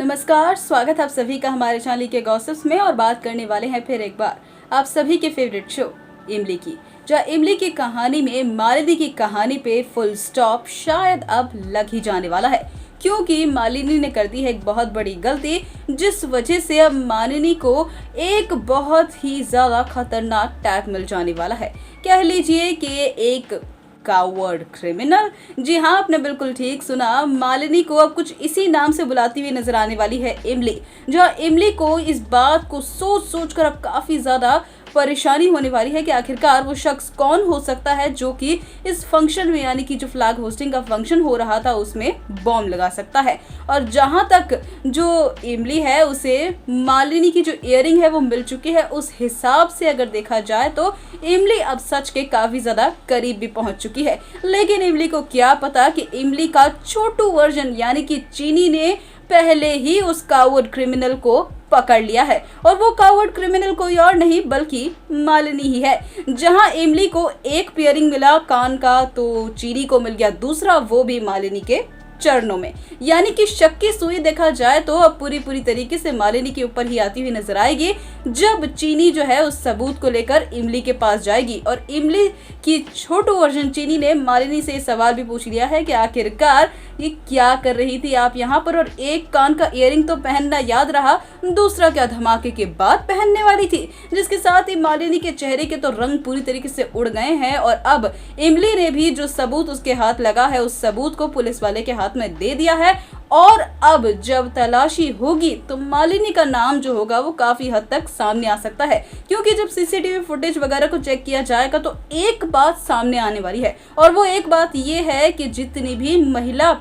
नमस्कार, स्वागत है आप सभी का हमारे चैनल के गॉसिप्स में। और बात करने वाले हैं फिर एक बार आप सभी के फेवरेट शो इमली की। जहाँ इमली की कहानी में मालिनी की कहानी पे फुल स्टॉप शायद अब लग ही जाने वाला है, क्योंकि मालिनी ने कर दी है एक बहुत बड़ी गलती, जिस वजह से अब मालिनी को एक बहुत ही ज्यादा खतरनाक टैग मिल जाने वाला है। कह लीजिए कि एक कावर्ड क्रिमिनल। जी हाँ, आपने बिल्कुल ठीक सुना। मालिनी को अब कुछ इसी नाम से बुलाती हुई नजर आने वाली है इमली। जहाँ इमली को इस बात को सोच कर अब काफी ज्यादा परेशानी होने वाली है कि आखिरकार वो शख्स कौन हो सकता है जो कि इस फंक्शन में, यानी कि जो फ्लैग होस्टिंग का फंक्शन हो रहा था उसमें बॉम्ब लगा सकता है। और जहां तक जो इमली है उसे मालिनी की जो इयरिंग है वो मिल चुकी है, उस हिसाब से अगर देखा जाए तो इमली अब सच के काफी ज्यादा करीब भी पहुंच चुकी है। लेकिन इमली को क्या पता कि इमली का छोटू वर्जन यानी कि चीनी ने पहले ही उस कावर्ड क्रिमिनल को पकड़ लिया है। और वो कावर्ड क्रिमिनल कोई और नहीं बल्कि मालिनी ही है। जहां इमली को एक पियरिंग मिला कान का, तो चीनी को मिल गया दूसरा, वो भी मालिनी के चरणों में। यानी कि शक की सुई देखा जाए तो अब पूरी तरीके से मालिनी के ऊपर ही आती हुई नजर आएगी, जब चीनी जो है उस सबूत को लेकर इमली के पास जाएगी। और इमली की छोटू वर्जन चीनी ने मालिनी से सवाल भी पूछ लिया है कि आखिरकार ये क्या कर रही थी आप यहाँ पर, और एक कान का इयरिंग तो पहनना याद रहा, दूसरा क्या धमाके के बाद पहनने वाली थी। जिसके साथ ही मालिनी के चेहरे के तो रंग पूरी तरीके से उड़ गए हैं। और अब इमली ने भी जो सबूत उसके हाथ लगा है उस सबूत को पुलिस वाले के हाथ में दे दिया है। और अब जब तलाशी होगी तो मालिनी का नाम जो होगा वो काफी हद तक सामने आ सकता है, क्योंकि जब सीसीटीवी फुटेज वगैरह को चेक किया जाएगा तो एक बात सामने आने वाली है। और वो एक बात ये है कि जितनी भी महिला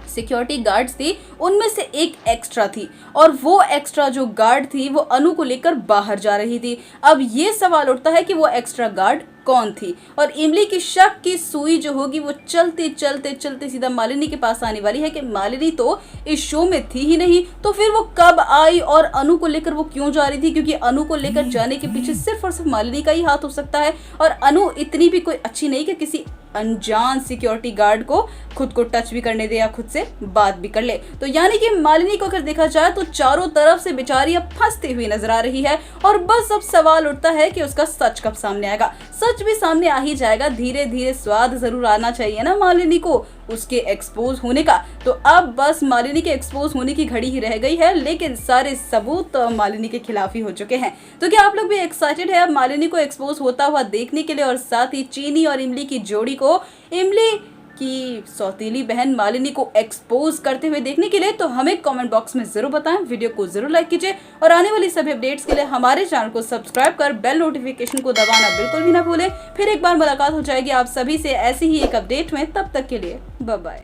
सिक्योरिटी गार्ड्स थी उनमें से एक एक्स्ट्रा थी, और वो एक्स्ट्रा जो गार्ड थी वो अनु को लेकर बाहर जा रही थी। अब ये सवाल उठता है कि वो एक्स्ट्रा गार्ड कौन थी। और इमली की शक की सुई जो होगी वो चलते चलते सीधा मालिनी के पास आने वाली है कि मालिनी तो इस शो में थी ही नहीं, तो फिर वो कब आई और अनु को लेकर वो क्यों जा रही थी, क्योंकि अनु को लेकर जाने के पीछे सिर्फ और सिर्फ मालिनी का ही हाथ हो सकता है। और अनु इतनी भी कोई अच्छी नहीं कि किसी अनजान सिक्योरिटी गार्ड को खुद को टच भी करने दे या खुद से बात भी कर ले। तो यानी कि मालिनी को अगर देखा जाए तो चारों तरफ से बेचारी अब फंसती हुई नजर आ रही है। और बस अब सवाल उठता है कि उसका सच कब सामने आएगा। सच भी सामने आ ही जाएगा, धीरे धीरे स्वाद जरूर आना चाहिए ना मालिनी को उसके एक्सपोज होने का। तो अब बस मालिनी के एक्सपोज होने की घड़ी ही रह गई है, लेकिन सारे सबूत तो मालिनी के खिलाफ ही हो चुके हैं। तो क्या आप लोग भी एक्साइटेड है अब मालिनी को एक्सपोज होता हुआ देखने के लिए, और साथ ही चीनी और इमली की जोड़ी को, इमली की सौतीली बहन मालिनी को एक्सपोज करते हुए देखने के लिए? तो हमें कमेंट बॉक्स में जरूर बताएं, वीडियो को जरूर लाइक कीजिए और आने वाली सभी अपडेट्स के लिए हमारे चैनल को सब्सक्राइब कर बेल नोटिफिकेशन को दबाना बिल्कुल भी ना भूलें। फिर एक बार मुलाकात हो जाएगी आप सभी से ऐसी ही एक अपडेट में, तब तक के लिए बाय बाय।